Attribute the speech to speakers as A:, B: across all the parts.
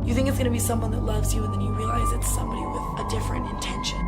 A: You think it's gonna be someone that loves you, and then you realize it's somebody with a different intention.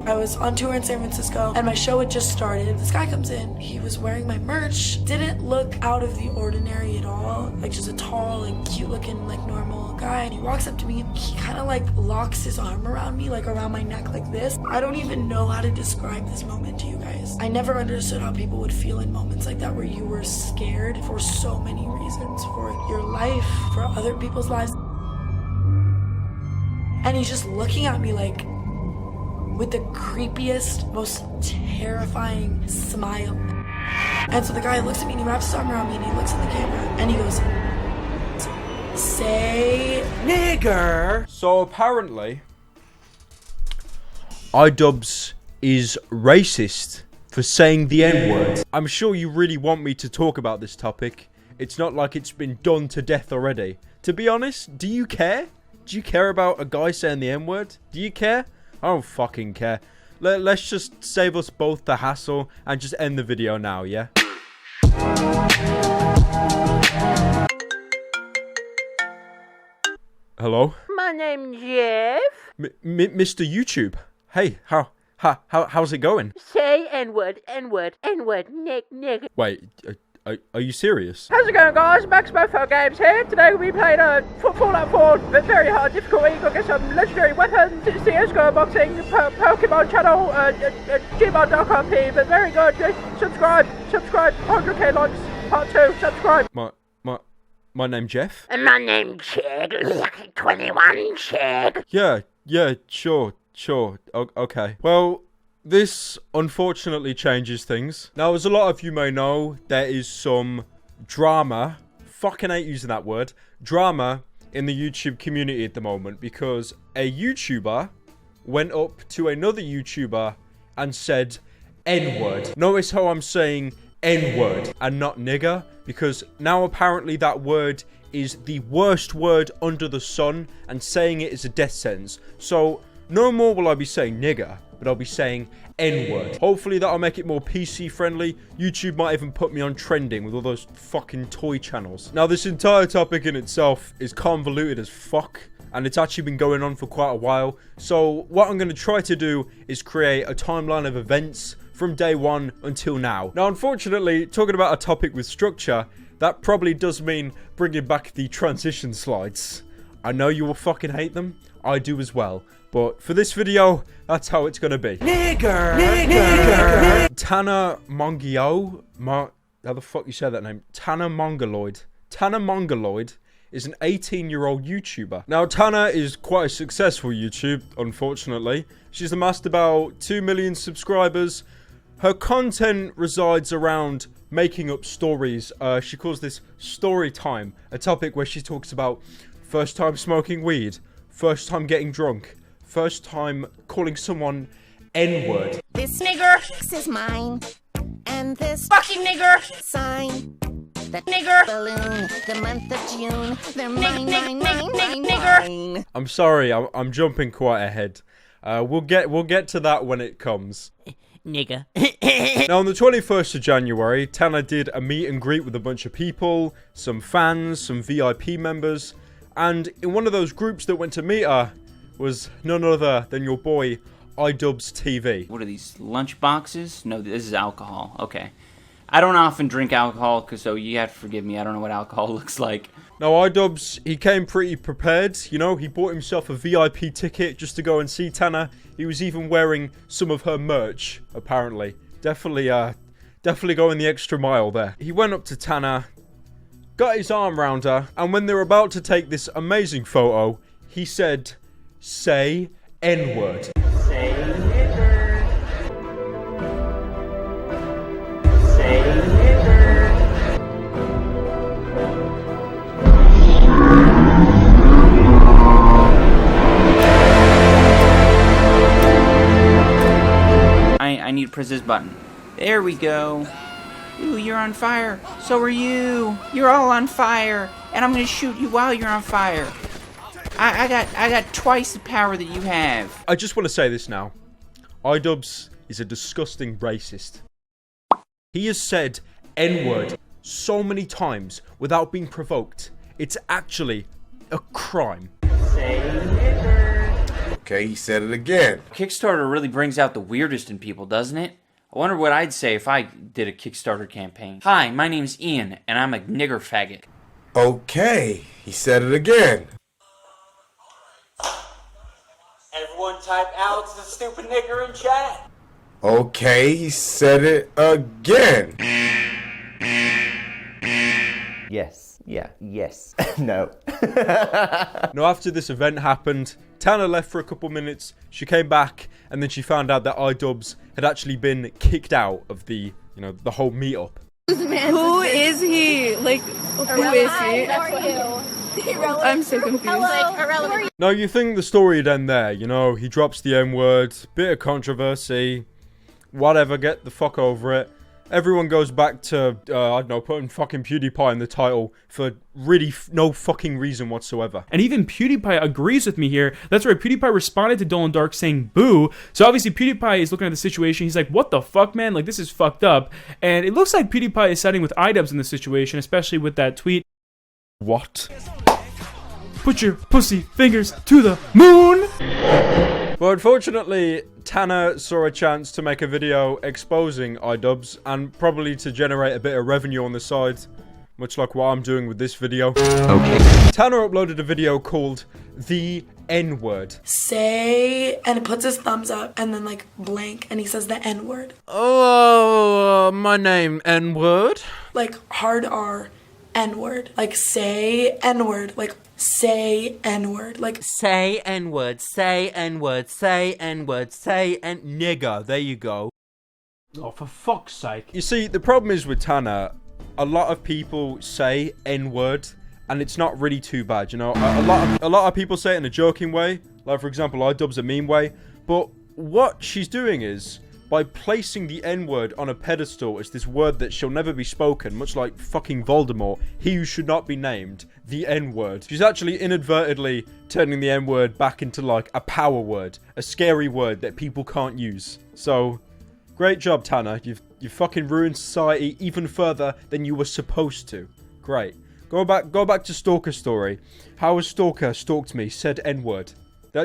A: I was on tour in San Francisco and my show had just started. This guy comes in, he was wearing my merch, didn't look out of the ordinary at all, like just a tall, like cute looking, like normal guy. And he walks up to me and he kind of like locks his arm around me, like around my neck like this. I don't even know how to describe this moment to you guys. I never understood how people would feel in moments like that where you were scared for so many reasons, for your life, for other people's lives. And he's just looking at me like, with the creepiest, most terrifying smile. And so the guy looks at me and he wraps his arm around me and he looks at the camera and he goes, "Say nigger."
B: So apparently, IDubbbz is racist for saying the N-word. I'm sure you really want me to talk about this topic. It's not like it's been done to death already. To be honest, do you care? Do you care about a guy saying the N-word? Do you care? I don't fucking care. Let's just save us both the hassle and just end the video now, yeah? Hello?
C: My name's Jeff.
B: Mr. YouTube. Hey, how's it going?
C: Say N-word, N-word, N-word, nigger.
B: Wait, are you serious?
C: How's it going, guys? Max Mofo Games here. Today we'll be playing a Fallout 4, but very hard difficulty. Gonna get some legendary weapons, CSGO unboxing, Pokemon channel, gmail.com, but very good. Just subscribe, 100k likes, part 2, subscribe.
B: My name Jeff?
C: And my name Chig, 21 Chig.
B: Yeah, sure, okay. Well, this unfortunately changes things. Now, as a lot of you may know, there is some drama, fucking hate using that word, drama in the YouTube community at the moment because a YouTuber went up to another YouTuber and said N-word. Notice how I'm saying N-word and not nigger, because now apparently that word is the worst word under the sun and saying it is a death sentence. So no more will I be saying nigger, but I'll be saying N-word. Hopefully that'll make it more PC friendly. YouTube might even put me on trending with all those fucking toy channels. Now, this entire topic in itself is convoluted as fuck, and it's actually been going on for quite a while. So what I'm going to try to do is create a timeline of events from day one until now. Now, unfortunately, talking about a topic with structure, that probably does mean bringing back the transition slides. I know you will fucking hate them. I do as well. But for this video, that's how it's gonna be. Nigger! Tana Mongeau, how the fuck you say that name? Tana Mongoloid. Tana Mongoloid is an 18-year-old YouTuber. Now, Tana is quite a successful YouTube, unfortunately. She's amassed about 2 million subscribers. Her content resides around making up stories. She calls this story time, a topic where she talks about first time smoking weed, first time getting drunk, first time calling someone N-word.
D: This nigger is mine, and this fucking nigger sign. That nigger balloon, the month of June, they're mine, nigger.
B: I'm sorry, I'm jumping quite ahead. We'll get to that when it comes.
C: Nigger.
B: Now, on the 21st of January, Tana did a meet and greet with a bunch of people, some fans, some VIP members, and in one of those groups that went to meet her was none other than your boy, IDubbbZTV.
E: What are these, lunch boxes? No, this is alcohol. Okay. I don't often drink alcohol, so you have to forgive me. I don't know what alcohol looks like.
B: Now, IDubbbz, he came pretty prepared. You know, he bought himself a VIP ticket just to go and see Tana. He was even wearing some of her merch, apparently. Definitely going the extra mile there. He went up to Tana, got his arm around her, and when they were about to take this amazing photo, he said, "Say N-word."
C: Say nigger. Say nigger.
E: I need to press this button. There we go. Ooh, you're on fire. So are you. You're all on fire. And I'm gonna shoot you while you're on fire. I got twice the power that you have.
B: I just want to say this now. IDubbbz is a disgusting racist. He has said N-word so many times without being provoked, it's actually a crime.
F: Okay, he said it again.
E: Kickstarter really brings out the weirdest in people, doesn't it? I wonder what I'd say if I did a Kickstarter campaign. Hi, my name's Ian, and I'm a nigger faggot.
F: Okay, he said it again.
G: Everyone type Alex the stupid nigger in chat.
F: Okay, he said it again.
H: Yes. Yeah. Yes. No.
B: Now, after this event happened, Tana left for a couple minutes. She came back, and then she found out that IDubbbz had actually been kicked out of the, the whole meetup.
I: Who is he? Like, who is he? I'm so confused.
B: Now, you think the story would end there, he drops the N-word, bit of controversy, whatever, get the fuck over it. Everyone goes back to, I don't know, putting fucking PewDiePie in the title for really no fucking reason whatsoever.
J: And even PewDiePie agrees with me here. That's right, PewDiePie responded to Dolan Dark saying boo. So obviously PewDiePie is looking at the situation. He's like, what the fuck, man? Like, this is fucked up. And it looks like PewDiePie is siding with IDubbbz in this situation, especially with that tweet.
B: What?
J: Put your pussy fingers to the moon!
B: But unfortunately, Tana saw a chance to make a video exposing IDubbbz and probably to generate a bit of revenue on the side, much like what I'm doing with this video. Okay. Tana uploaded a video called The N-Word.
A: Say, and it puts his thumbs up and then like blank and he says the N-word.
B: Oh, my name N-word?
A: Like hard R, N-word. Like say N-word. Like say N-word. Like
B: say N-word, say N-word, say N-word, say nigger. There you go.
J: Oh, for fuck's sake.
B: You see, the problem is with Tana, a lot of people say N-word, and it's not really too bad, A lot of people say it in a joking way, like for example, IDubbbz a meme way, but what she's doing is, by placing the N-word on a pedestal as this word that shall never be spoken, much like fucking Voldemort, he who should not be named, the N-word. She's actually inadvertently turning the N-word back into like a power word, a scary word that people can't use. So, great job, Tana. You've fucking ruined society even further than you were supposed to. Great. Go back to Stalker story. How a stalker stalked me, said N-word.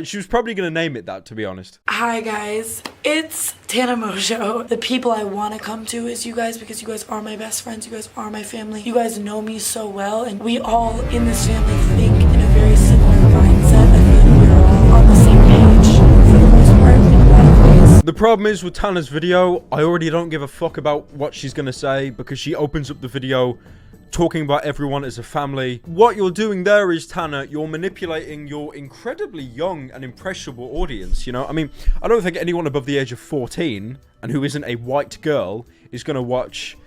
B: She was probably going to name it that, to be honest.
A: Hi guys, it's Tana Mongeau. The people I want to come to is you guys because you guys are my best friends, you guys are my family. You guys know me so well and we all in this family think in a very similar mindset. I feel like we're all on the same page for the most part in a lot of ways.
B: The problem is with Tana's video, I already don't give a fuck about what she's going to say because she opens up the video talking about everyone as a family. What you're doing there is, Tana, you're manipulating your incredibly young and impressionable audience, I mean, I don't think anyone above the age of 14 and who isn't a white girl is going to watch,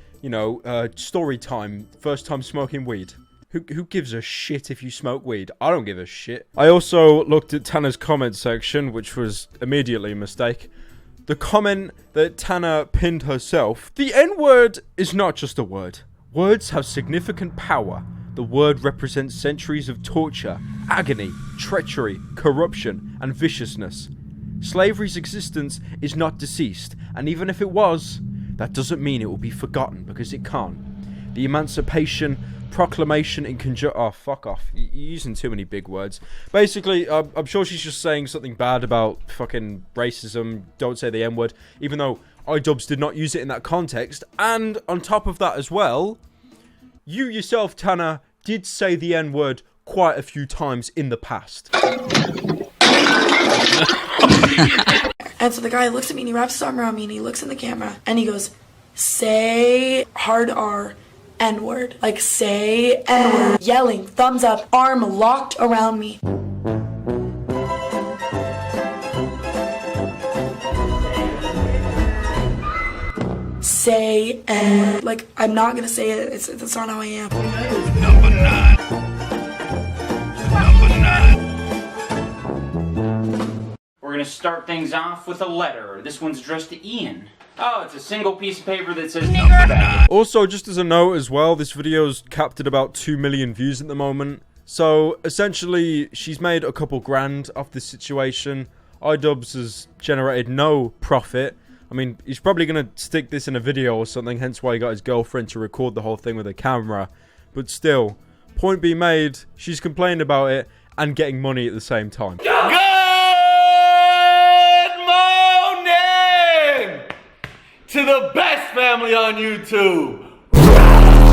B: story time, first time smoking weed. Who gives a shit if you smoke weed? I don't give a shit. I also looked at Tana's comment section, which was immediately a mistake. The comment that Tana pinned herself, the N-word is not just a word. Words have significant power. The word represents centuries of torture, agony, treachery, corruption, and viciousness. Slavery's existence is not deceased, and even if it was, that doesn't mean it will be forgotten, because it can't. The Emancipation Proclamation in conjunction... Oh, fuck off. You're using too many big words. Basically, I'm sure she's just saying something bad about fucking racism, don't say the N-word, even though IDubbbz did not use it in that context. And on top of that as well, you yourself, Tana, did say the N-word quite a few times in the past.
A: And so the guy looks at me and he wraps his arm around me and he looks in the camera and he goes, say hard R, N-word. Like say N-word. Yelling, thumbs up, arm locked around me. Say N-word. Like, I'm not gonna say it. That's not how I am.
K: Number 9.
E: We're gonna start things off with a letter. This one's addressed to Ian. Oh, it's a single piece of paper that says number 9.
B: Also, just as a note as well, this video's capped at about 2 million views at the moment. So, essentially, she's made a couple grand off this situation. IDubbbz has generated no profit. I mean, he's probably going to stick this in a video or something, hence why he got his girlfriend to record the whole thing with a camera. But still, point being made, she's complaining about it and getting money at the same time.
K: Good morning to the best family on YouTube.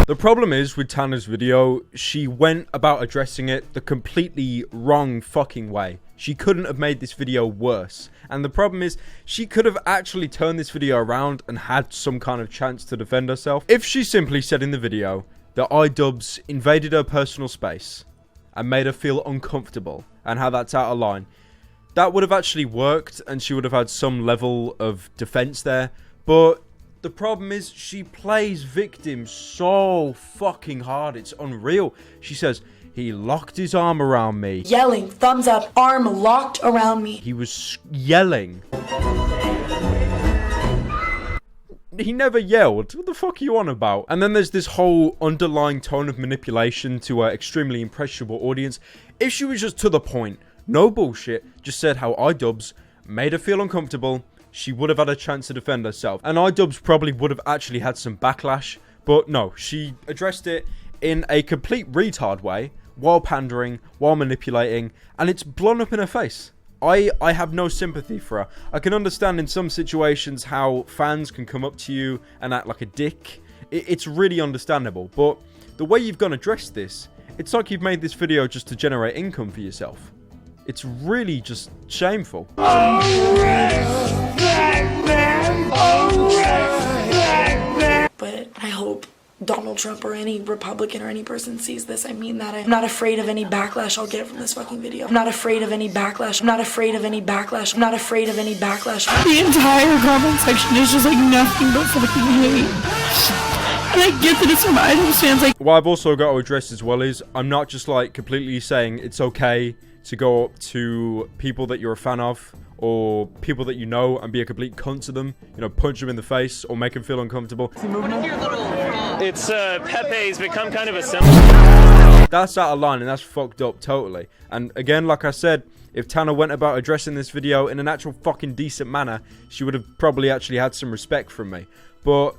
B: The problem is, with Tana's video, she went about addressing it the completely wrong fucking way. She couldn't have made this video worse. And the problem is, she could have actually turned this video around and had some kind of chance to defend herself. If she simply said in the video that IDubbbz invaded her personal space and made her feel uncomfortable and how that's out of line, that would have actually worked and she would have had some level of defense there. But the problem is, she plays victim so fucking hard, it's unreal. She says, he locked his arm around me.
A: Yelling, thumbs up, arm locked around me.
B: He was yelling. He never yelled. What the fuck are you on about? And then there's this whole underlying tone of manipulation to an extremely impressionable audience. If she was just to the point, no bullshit, just said how IDubbbz made her feel uncomfortable, she would have had a chance to defend herself. And IDubbbz probably would have actually had some backlash. But no, she addressed it in a complete retard way, while pandering, while manipulating, and it's blown up in her face. I have no sympathy for her. I can understand in some situations how fans can come up to you and act like a dick. It's really understandable, but the way you've gone address this, it's like you've made this video just to generate income for yourself. It's really just shameful.
A: But I hope Donald Trump or any Republican or any person sees this. I mean that. I'm not afraid of any backlash I'll get from this fucking video. I'm not afraid of any backlash. I'm not afraid of any backlash. I'm not afraid of any backlash.
I: The entire comment section is just like nothing but fucking hate. And I get that it's from IDubbbz fans. Like,
B: what I've also got to address as well is, I'm not just like completely saying it's okay to go up to people that you're a fan of or people that you know and be a complete cunt to them, you know, punch them in the face or make them feel uncomfortable.
L: It's Pepe's become kind of a symbol.
B: That's out of line and that's fucked up totally. And again, like I said, if Tana went about addressing this video in an actual fucking decent manner, she would have probably actually had some respect from me. But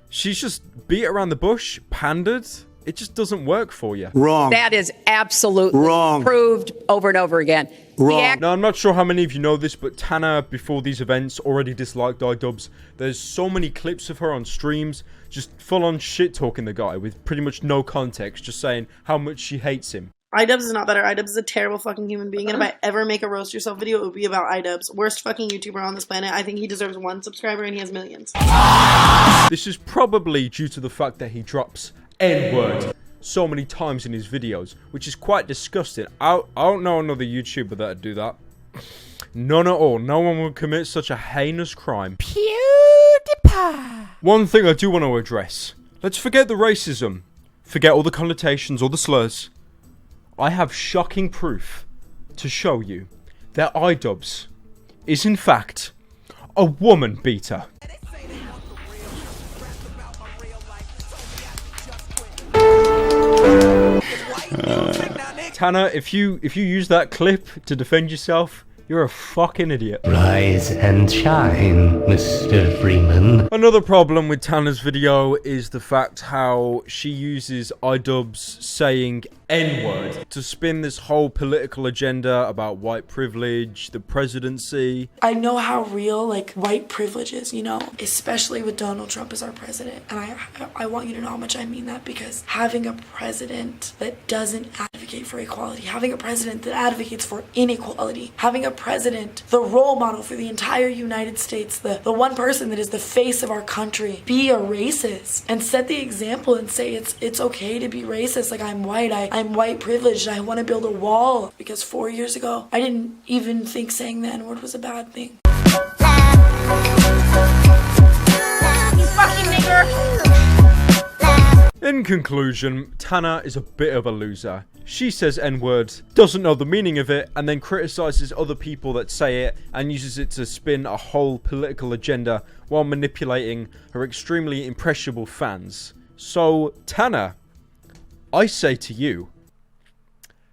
B: she's just beat around the bush, pandered. It just doesn't work for you.
M: Wrong. That is absolutely wrong. Proved over and over again.
B: Wrong. Now, I'm not sure how many of you know this, but Tana, before these events, already disliked IDubbbz. There's so many clips of her on streams, just full-on shit-talking the guy with pretty much no context, just saying how much she hates him.
N: IDubbbz is not better. IDubbbz is a terrible fucking human being, and if I ever make a roast yourself video, it would be about IDubbbz. Worst fucking YouTuber on this planet. I think he deserves 1 subscriber, and he has millions.
B: This is probably due to the fact that he drops N-word so many times in his videos, which is quite disgusting. I don't know another YouTuber that'd do that. None at all. No one would commit such a heinous crime. PewDiePie. One thing I do want to address. Let's forget the racism. Forget all the connotations, all the slurs. I have shocking proof to show you that IDubbbz is in fact a woman beater. Tana, if you use that clip to defend yourself, you're a fucking idiot.
O: Rise and shine, Mr. Freeman.
B: Another problem with Tana's video is the fact how she uses IDubbbz saying N-word to spin this whole political agenda about white privilege, the presidency.
A: I know how real, like, white privilege is, you know? Especially with Donald Trump as our president. And I want you to know how much I mean that, because having a president that doesn't advocate for equality, having a president that advocates for inequality, having a president, the role model for the entire United States, the one person that is the face of our country, be a racist and set the example and say it's okay to be racist. Like, I'm white, I'm white privileged, I want to build a wall. Because 4 years ago, I didn't even think saying the N-word was a bad thing.
C: You fucking nigger!
B: In conclusion, Tana is a bit of a loser. She says N-word, doesn't know the meaning of it, and then criticizes other people that say it and uses it to spin a whole political agenda while manipulating her extremely impressionable fans. So, Tana, I say to you,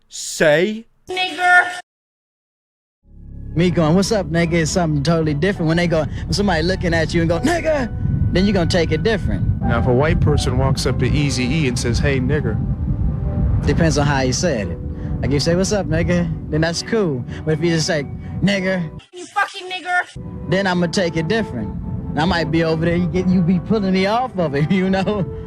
B: say...
C: Nigger!
P: Me going, what's up, nigga, is something totally different. When somebody looking at you and go, nigga, then you're gonna take it different.
Q: Now, if a white person walks up to Eazy-E and says, hey, nigger.
P: Depends on how you said it. Like if you say, what's up, nigga, then that's cool. But if you just say, nigger,
D: You fucking nigger.
P: then I'm gonna take it different. And I might be over there, you be pulling me off of it, you know?